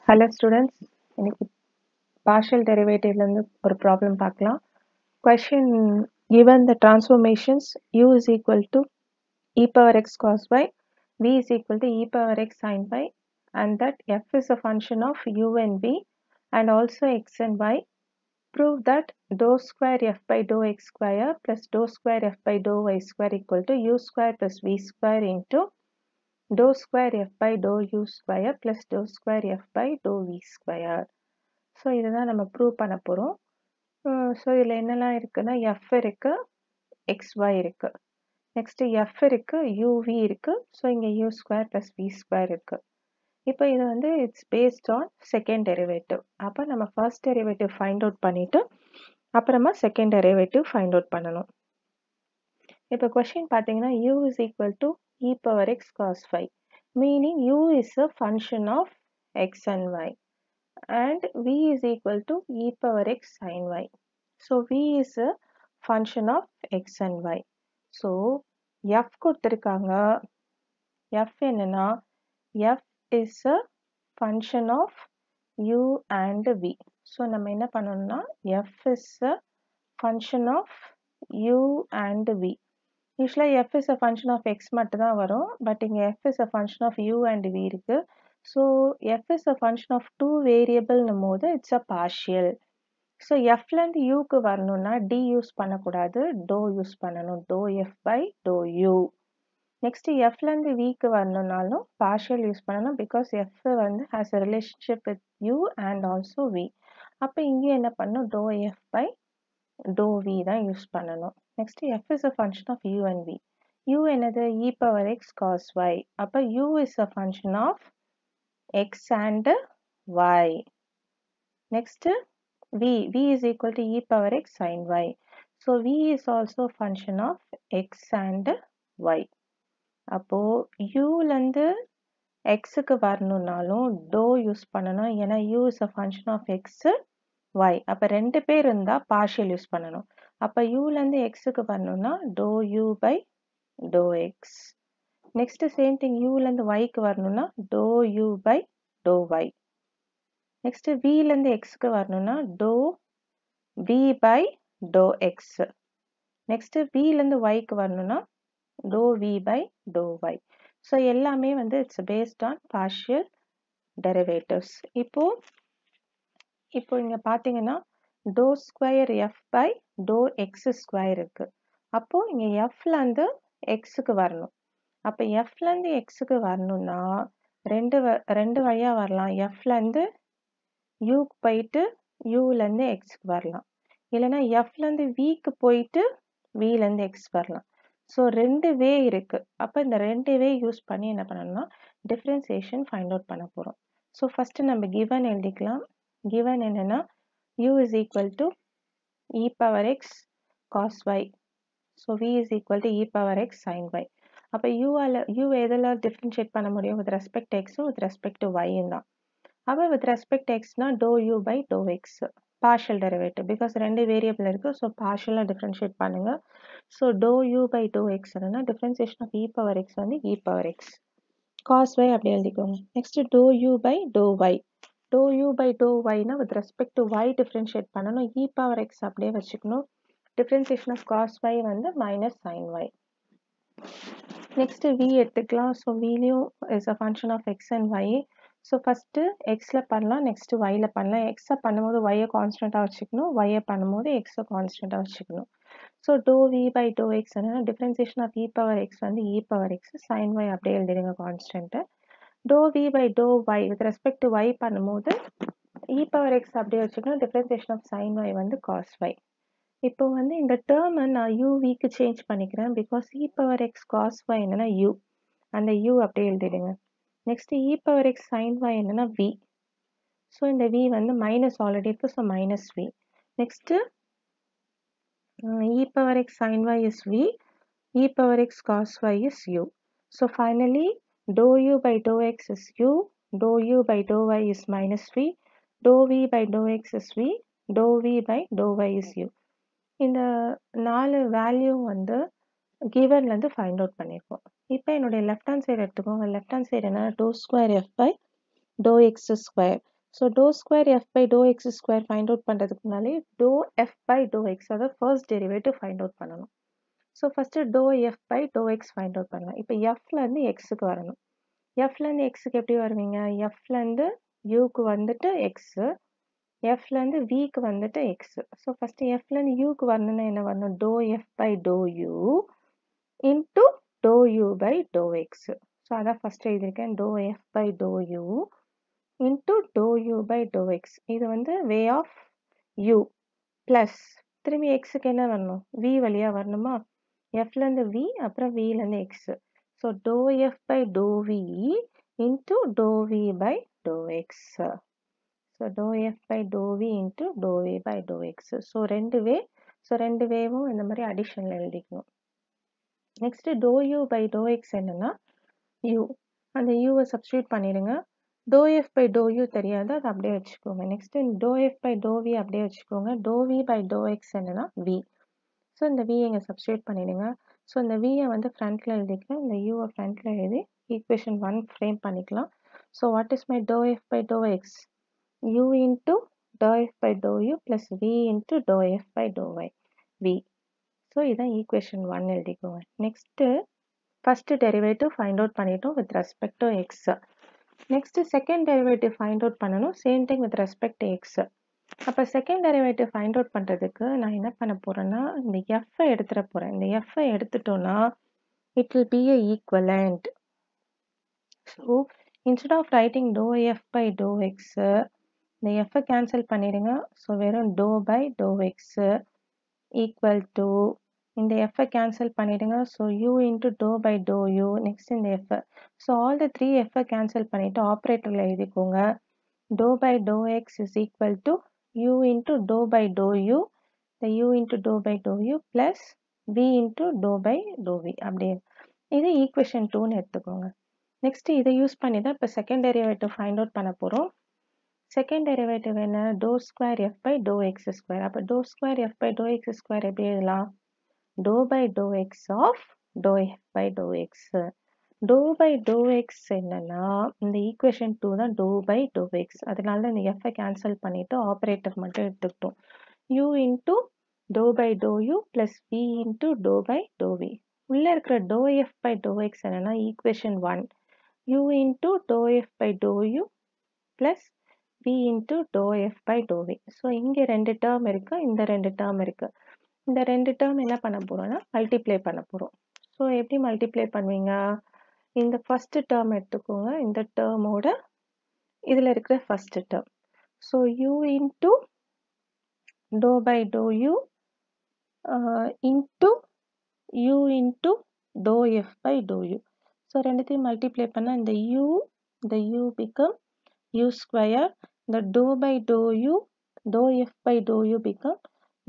Hello students, இன்னைக்கு partial derivative ல இருந்து ஒரு problem பார்க்கலாம். Question given the transformations u is equal to e power x cos y, v is equal to e power x sin y, and that f is a function of u and v and also x and y. Prove that dou square f by dou x square plus dou square f by dou y square equal to u square plus v square into dou square f by dou u square plus dou square f by dou v square. So இதுதான் நம்ம prove பண்ண போகிறோம். So இதில் என்னெல்லாம் இருக்குன்னா F இருக்கு, x y இருக்கு, next f இருக்கு, யூவி இருக்கு. ஸோ இங்கே u square plus v square இருக்கு. இப்போ இது வந்து it's based on second derivative. அப்போ நம்ம ஃபர்ஸ்ட் டெரிவேட்டிவ் ஃபைண்ட் அவுட் பண்ணிட்டு அப்புறமா செகண்ட் டெரிவேட்டிவ் ஃபைண்ட் அவுட் பண்ணணும். இப்போ கொஸ்டின் பார்த்தீங்கன்னா u is equal to e power x cos phi, meaning u is a function of x and y, and v is equal to e power x sin y. So v is a function of x and y. So f கொடுத்திருக்காங்க. f என்னன்னா f is a function of u and v. So நம்ம என்ன பண்ணணும்னா f is a function of u and v. Usually f is a function of x மட்டும் தான் வரும், but இங்க f is a function of u and v இருக்கு. So f is a function of two variable போது it's a partial. So f ல இருந்து u க்கு வரணும்னா d யூஸ் பண்ணக்கூடாது, dou யூஸ் பண்ணணும், dou f by dou u. Next f ல இருந்து v க்கு வரணும்னாலும் partial யூஸ் பண்ணணும், because f வந்து has a relationship with u and also v. அப்ப இங்க என்ன பண்ணணும், dou f by dou v தான் யூஸ் பண்ணணும். Next f is a function of u and v. u என்னது e power x cos y. அப்ப u is a function of x and y. Next v is equal to e power x sin y. So v is also a function of x and y. அப்போ u ல இருந்து x க்கு வரணும்னாலும் dou use பண்ணணும், ஏன்னா u is a function of x y. அப்ப ரெண்டு பேர் இருந்தா partial யூஸ் பண்ணணும். அப்ப u ல இருந்து x க்கு வரணும்னா dou u by dou x. Next same thing u ல இருந்து y க்கு வரணும்னா dou u by dou y. Next v ல இருந்து x க்கு வரணும்னா dou v by dou x. Next v ல இருந்து y க்கு வரணும்னா dou v by dou y. So எல்லாமே வந்து it's based on partial derivatives. இப்போ இங்க பாத்தீங்கன்னா dou square f by dou x square இருக்கு. அப்போ இங்க f ல இருந்து x க்கு வரணும். அப்ப f ல இருந்து x க்கு வரணும்னா ரெண்டு வழியா வரலாம். f ல இருந்து u க்கு போயிட்டு u ல இருந்து x க்கு வரலாம், இல்லைன்னா f ல இருந்து v க்கு போயிட்டு v ல இருந்து x வரலாம். ஸோ ரெண்டு வே இருக்கு. அப்ப இந்த ரெண்டு வே யூஸ் பண்ணி என்ன பண்ணணும்னா டிஃபரன்சியேஷன் ஃபைண்ட் அவுட் பண்ண போறோம். ஸோ ஃபர்ஸ்ட் நம்ம கிவன் எழுதிக்கலாம். கிவன் என்னன்னா u is equal to e power x cos y. So v is equal to e power x sin y. அப்ப u எதெல்லாம் டிஃபரன்ஷியேட் பண்ண முடியும், with respect to x with respect to y தான். அப்ப with respect to x னா dou u by dou x partial derivative, because ரெண்டு variable இருக்கு. So பார்ஷியலா டிஃபரன்ஷியேட் பண்ணுங்க. So dou u by dou x என்னன்னா differentiation of e power x வந்து e power x cos y அப்படி எழுதிக்கோங்க. Next dou u by dou y. dou u by dou y னா with respect to y differentiate பண்ணணும், e power x அப்படியே வச்சுக்கணும். Differentiation of cos y வந்து minus sin y. Next v எடுத்துக்கலாம். So vலையும் is a function of x and y. So first எக்ஸ்ல பண்ணலாம், next ஒய்ல பண்ணலாம். எக்ஸை பண்ணும்போது ஒய்யை கான்ஸ்டன்டா வச்சுக்கணும், ஒய்யை பண்ணும்போது எக்ஸை கான்ஸ்டன்டா வச்சுக்கணும். So dou v by dou x என்னன்னா differentiation of e power x வந்து e power x, sin y அப்படியே எழுதிடுங்க constant. dou v by dou y with respect to y பண்ணும்போது e power x அப்படியே வச்சுக்கணும், டிஃபரன்சியேஷன் ஆஃப் sin y வந்து cos y. இப்போ வந்து இந்த டேர்மை நான் uvக்கு சேஞ்ச் பண்ணிக்கிறேன், because e power x cos y என்னன்னா u, அந்த u அப்படியே எழுதிடுங்க. Next e power x sin y என்னன்னா v. ஸோ இந்த v வந்து மைனஸ் ஆல்ரெடி இருக்கு, so minus v. Next e power x sin y is v, e power x cos y is u. So finally dou u by dou x is u, dou u by dou y is minus v, dou v by dou x is v, dou v by dou y is u. இந்த நாலு value வந்து கிவன்ல இருந்து find out பண்ணிருக்கோம். இப்போ என்னுடைய left hand side எடுத்துக்கோங்க. Left hand side என்ன dou square f by dou x square. So dou square f by to x square find out பண்ணுறதுக்கு முன்னாலே dou f by to x அதாவது ஃபர்ஸ்ட் டெரிவேட்டிவ் ஃபைண்ட் அவுட் பண்ணணும். So first dou f by to x find out பண்ணலாம். இப்போ எஃப்லேருந்து எக்ஸுக்கு வரணும். எஃப்லேருந்து எக்ஸுக்கு எப்படி வருவீங்க? எஃப்லேருந்து யூக்கு வந்துட்டு எக்ஸு, எஃப்லேருந்து விக்கு வந்துட்டு எக்ஸு. ஸோ ஃபஸ்ட்டு எஃப்லேருந்து யூக்கு வரணும்னா என்ன வரணும்? Dou f by dou u into dou u by dou x. So அதான் ஃபஸ்ட்டு எழுதியிருக்கேன். Dou f by dou u into dou u by to x. இது வந்து வே ஆஃப் யூ ப்ளஸ் திரும்பி எக்ஸுக்கு என்ன வரணும்? வி வழியாக வரணுமா? எஃப்லேருந்து வி அப்புறம் விலேருந்து x. So to f by dou v into dou v by to x. So to f by dou v into dou v by to x. So ரெண்டு வேவும் இந்த மாதிரி அடிஷனில் எழுதிக்கணும். Next dou u by to x என்னன்னா u, அந்த யூவை substitute பண்ணிடுங்க. Dou f by dou u தெரியாது, அதை அப்படியே வச்சுக்கோங்க. Next dou f by dou v அப்படியே வச்சுக்கோங்க. Dou v by to x என்னன்னா வி. ஸோ இந்த வி இங்கே சப்ஸ்டியூட் பண்ணிடுங்க. ஸோ இந்த வியை வந்து ஃப்ரண்ட்டில் எழுதிக்கலாம், இந்த யூவை ஃப்ரண்ட்டில் எழுதி ஈக்குவேஷன் 1 ஃப்ரேம் பண்ணிக்கலாம். So what is my dou f by to x? u into dou f by dou u plus v into dou f by dou y v. So இதான் equation 1 எழுதிக்கோங்க. Next first derivative find out பண்ணிட்டோம் with respect to x. Next second derivative find out பண்ணணும், same thing with respect to x. அப்போ second derivative find out பண்ணுறதுக்கு நான் என்ன பண்ண போகிறேன்னா இந்த f எடுத்துட போகிறேன். இந்த f எடுத்துட்டோன்னா it will be a equivalent. So instead of writing dou f by dou x, இந்த f கேன்சல் பண்ணிடுங்க. ஸோ வெறும் dou by to x equal to இந்த f கேன்சல் பண்ணிடுங்க. So u into dou by dou u. Next இந்த f. So all the three f cancel பண்ணிவிட்டு ஆப்ரேட்டரில் எழுதிக்கோங்க. To by to x is equal to u into dou by dou u, இந்த u into dou by dou u plus v into dou by dou v. அப்படியே இது equation 2ன்னு எடுத்துக்கோங்க. Next இதை use பண்ணி தான் இப்போ செகண்ட் டெரிவேட்டிவ் ஃபைண்ட் அவுட் பண்ண போகிறோம். செகண்ட் டெரிவேட்டிவ் என்ன? Dou square f by to x square. அப்போ dou square f by to x square எப்படி எழுதலாம்? Dou by to x of dou f by to x. Dou by to x என்னன்னா இந்த equation 2 தான் to by to X. அதனால இந்த F cancel பண்ணிட்டு operator மட்டும் எடுத்துக்கிட்டோம். U into dou by dou u plus v into dou by dou v. உள்ளே இருக்கிற dou f by to x என்னன்னா equation 1 u into dou f by dou u plus v into dou f by dou v. So இங்கே ரெண்டு term இருக்குது, இந்த ரெண்டு term இருக்குது. இந்த ரெண்டு டேர்ம் என்ன பண்ண போகிறோம்னா மல்டிப்ளை பண்ண போகிறோம். ஸோ எப்படி மல்டிப்ளை பண்ணுவீங்க? இந்த ஃபஸ்ட்டு டேர்ம் எடுத்துக்கோங்க, இந்த டேர்மோட இதில் இருக்கிற first term. So u into dou by dou u into u into dou f by dou u. So ரெண்டுத்தையும் மல்டிப்ளை பண்ணால் இந்த u become u square. The dou by dou u, dou f by dou u become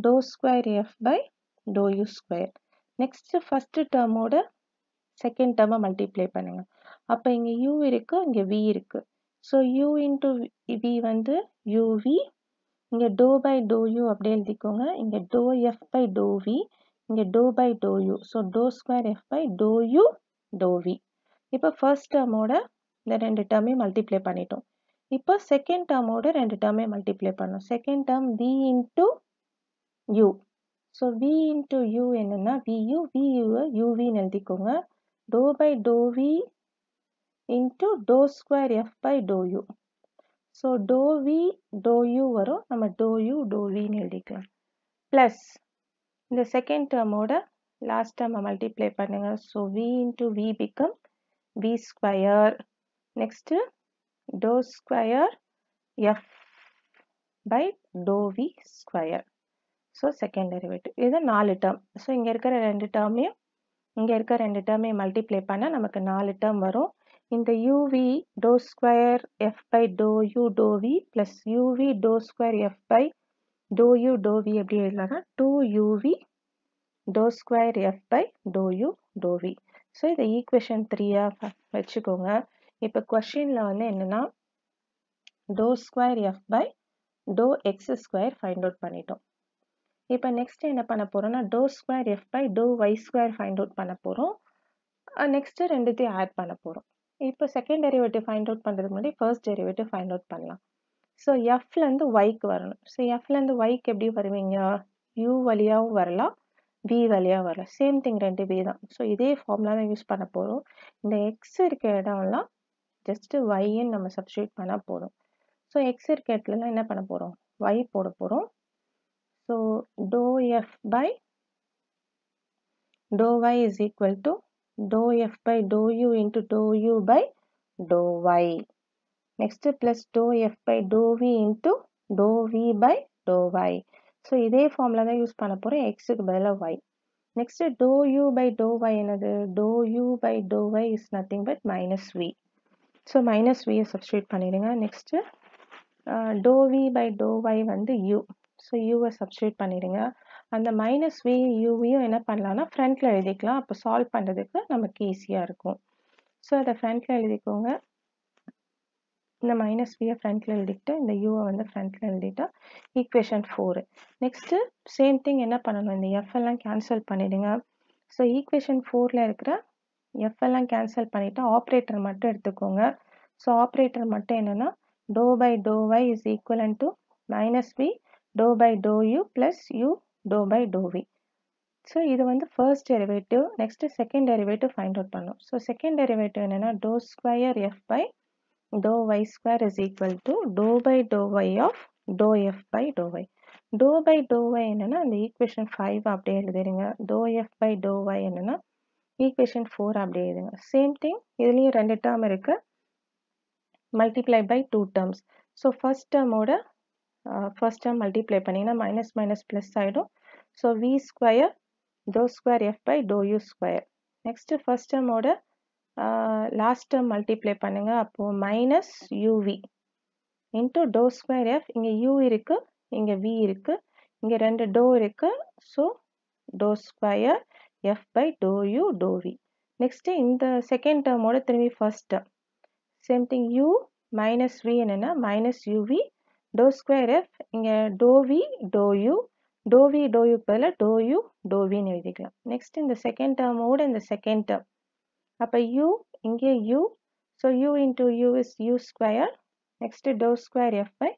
dou square f by dou u square. Next first term ஓட second term multiply பண்ணுங்க. அப்போ இங்கே u இருக்கு, இங்கே v இருக்கு. So u into v வந்து uv, இங்கே dou by dou u அப்படியே எழுதிக்கோங்க. இங்கே dou f by dou v, இங்கே dou by dou u. So dou square f by dou u dou v. இப்போ first term ஓட இந்த ரெண்டு டேர்மையும் மல்டிப்ளை பண்ணிட்டோம். இப்போ செகண்ட் டேர்மோட ரெண்டு டேர்மே மல்டிப்ளை பண்ணோம். Second term v into u. So v into u என்னன்னா vu, vuவை uvன்னு எழுதிக்கோங்க. டோ பை டோ v இன்ட்டு டோ ஸ்கொயர் f பை டோ u. ஸோ டோ v டோ u வரும், நம்ம டோ u டோ vன்னு எழுதிக்கலாம். ப்ளஸ் இந்த செகண்ட் டேர்மோட லாஸ்ட் டேர்மை மல்டிப்ளை பண்ணுங்க. So v into v become v square. Next dou square f by dou v square. So second derivative. இது 4 term. So இங்க இருக்கிற ரெண்டு டேர்மையும் இங்க இருக்கிற ரெண்டு டேர்மையும் மல்டிப்ளை பண்ணால் நமக்கு 4 term வரும். இந்த uv dou square f by dou u dou v plus uv dou square f by dou u dou v எப்படி எழுதலாம்னா 2uv dou square f by dou u dou v. So இதை equation 3 வச்சுக்கோங்க. இப்போ கொஸ்டினில் வந்து என்னென்னா டோ square f by to x square find out பண்ணிட்டோம். இப்போ நெக்ஸ்ட் என்ன பண்ண போகிறோம்னா டோ square f by to y square find out பண்ண போகிறோம். நெக்ஸ்ட்டு ரெண்டுத்தையும் ஆட் பண்ண போகிறோம். இப்போ செகண்ட் டெரிவேட்டிவ் ஃபைண்ட் அவுட் பண்ணுறதுக்கு முன்னாடி ஃபர்ஸ்ட் டெரிவேட்டிவ் ஃபைண்ட் அவுட் பண்ணலாம். ஸோ எஃப்லேருந்து ஒய்க்கு வரணும். ஸோ எஃப்லேருந்து ஒய்க்கு எப்படி வருவீங்க? யூ வழியாகவும் வரலாம், வி வழியாக வரலாம். சேம் திங் ரெண்டுமே தான். ஸோ இதே ஃபார்முலா தான் யூஸ் பண்ண போகிறோம். இந்த எக்ஸ் இருக்க இடம்லாம் ஜஸ்ட்டு ஒய்ன்னு நம்ம சப்ஸ்டியூட் பண்ணால் போதும். ஸோ எக்ஸ் இருக்க இடத்துலலாம் என்ன பண்ண போகிறோம்? ஒய் போட போகிறோம். So to f by dou y is equal to dou f by dou u into dou u by dou y. Next plus dou f by dou v into dou v by dou y. So இதே formula தான் use பண்ண போறோம் xக்கு பதிலா y. Next dou u by dou y என்னது? Dou u by dou y is nothing but minus v. So minus v substitute பண்ணிடுங்க. Next dou v by dou y வந்து u. So u substitute பண்ணிடுங்க. அந்த minus v யூவையும் என்ன பண்ணலாம்னா ஃப்ரண்ட்டில் எழுதிக்கலாம். அப்போ சால்வ் பண்ணுறதுக்கு நமக்கு ஈஸியாக இருக்கும். ஸோ அதை ஃப்ரண்ட்டில் எழுதிக்கோங்க. இந்த மைனஸ் வியை ஃப்ரண்ட்டில் எழுதிக்கிட்டு இந்த யூவை வந்து ஃப்ரண்ட்டில் எழுதிட்டா ஈக்குவேஷன் 4. நெக்ஸ்ட்டு சேம் திங் என்ன பண்ணணும்? இந்த எஃப் எல்லாம் கேன்சல் பண்ணிவிடுங்க. ஸோ ஈக்குவேஷன் 4ல் இருக்கிற எஃப் எல்லாம் கேன்சல் பண்ணிவிட்டு ஆப்ரேட்டர் மட்டும் எடுத்துக்கோங்க. ஸோ ஆப்ரேட்டர் மட்டும் என்னென்னா dou by to y is equivalent to minus v dou by dou u plus u dou by dou v. So இது வந்து first derivative. Next second derivative find out பண்ணணும். So second derivative என்னன்னா dou square f by dou y square is equal to dou by dou y of dou f by dou y. Dou by dou y என்னன்னா அந்த equation 5 அப்படியே எழுதிருங்க. dou f by dou y என்னன்னா equation 4 அப்படியே எழுதுங்க. Same thing இதுலயும் ரெண்டு term இருக்கு. Multiply by two terms. So first term ஓட first term multiply பண்ணினா minus minus plus ஆயிடும். So v square dou square f by dou u square. Next first term ஓட last term multiply பண்ணுங்க. அப்போ minus uv into dou square f. இங்க u இருக்கு, இங்க v இருக்கு, இங்க ரெண்டு dou இருக்கு. So dou square f by dou u dou v. Next இந்த second term ஓட திரும்பி first term. Same thing u minus v என்னன்னா minus uv dou square f. இங்க dou v dou u dou v dou u பதிலா dou u dou v ன்னு எழுதிக்கலாம். Next இந்த second டேர்மோட இந்த செகண்ட் டேர்ம். அப்போ u இங்கே u. So u into u is u square. Next dou square f by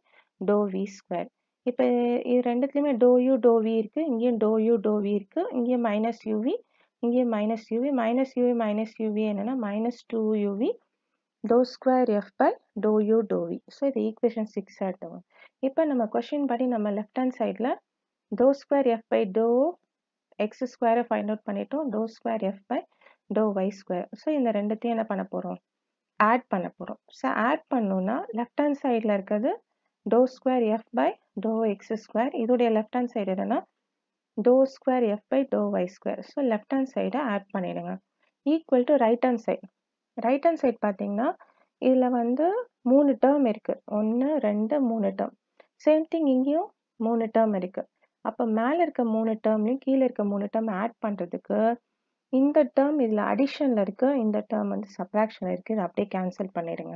dou v square. இப்போ இது ரெண்டுத்துலையுமே dou u dou v இருக்கு, இங்கேயும் dou u dou v இருக்கு, இங்கேயும் மைனஸ் uv, இங்கேயும் minus uv. Minus uv minus uv என்னன்னா minus 2uv dou square f by dou u dou v. So இது equation 6 எடுத்துவோம். இப்போ நம்ம கொஸ்டின் படி நம்ம லெஃப்ட் ஹேண்ட் சைடில் dou square f by dou x square find out பண்ணிட்டோம். dou square f by dou y square. So இந்த ரெண்டுத்தையும் என்ன பண்ண போகிறோம்? ஆட் பண்ண போகிறோம். ஸோ ஆட் பண்ணோன்னா லெஃப்ட் ஹேண்ட் சைடில் இருக்கிறது dou square f by dou x square. இதோடைய லெஃப்ட் ஹேண்ட் சைடு என்னன்னா dou square f by dou y square. So left hand சைடை ஆட் பண்ணிடுங்க. Equal to right hand side. Right hand side பார்த்தீங்கன்னா இதில் வந்து 3 term இருக்குது. 1 2 3 டேர்ம். சேம் திங் இங்கேயும் 3 term இருக்குது. அப்போ மேலே இருக்க 3 டேர்ம்லையும் கீழே இருக்க 3 டேர்ம் ஆட் பண்ணுறதுக்கு இந்த டேர்ம் இதில் அடிஷனில் இருக்குது, இந்த டேர்ம் வந்து சப்ராக்ஷனில் இருக்குது. இதை அப்படியே கேன்சல் பண்ணிடுங்க.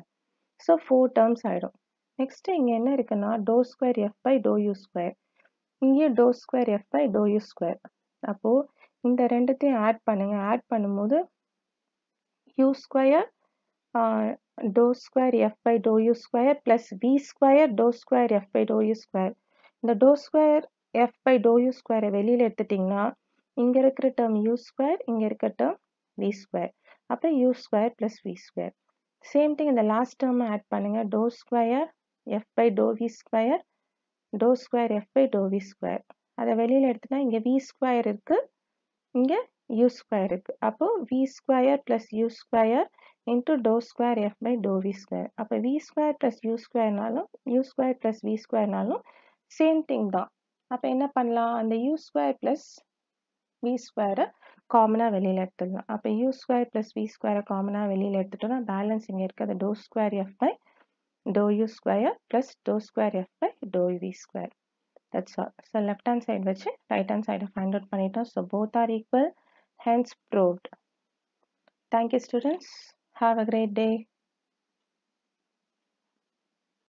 ஸோ 4 டேர்ம்ஸ் ஆகிடும். நெக்ஸ்ட்டு இங்கே என்ன இருக்குன்னா dou square f by dou u square. இங்கேயும் dou square f by dou u square. அப்போது இந்த ரெண்டுத்தையும் ஆட் பண்ணுங்கள். ஆட் பண்ணும்போது u square dou square f by dou u square plus v square dou square f by dou u square. இந்த dou square f by dou u square வெளியில் எடுத்துட்டிங்கன்னா இங்கே இருக்கிற டேர்ம் u square, இங்கே இருக்கிற term v square. அப்போ u square plus v square. Same thing இந்த last டேர்மை ஆட் பண்ணுங்கள். dou square f by dou v square dou square f by dou v square. அதை வெளியில் எடுத்துனா இங்கே v square இருக்குது, இங்கே u square இருக்குது. அப்போ v square plus u square into dou square f by dou v square. அப்போ v square plus u squareனாலும் u square plus v squareனாலும் சேம் திங் தான். அப்போ என்ன பண்ணலாம்? அந்த u square plus v square காமனாக வெளியில் எடுத்துடலாம். அப்போ u square plus v square காமனாக வெளியில் எடுத்துட்டோம்னா பேலன்ஸ் இங்கே இருக்கிறது dou square f by dou u square plus dou square f by dou v square. That's all. So left hand side வச்சு right hand side find out பண்ணிட்டோம். So both are equal, hence proved. Thank you students. Have a great day.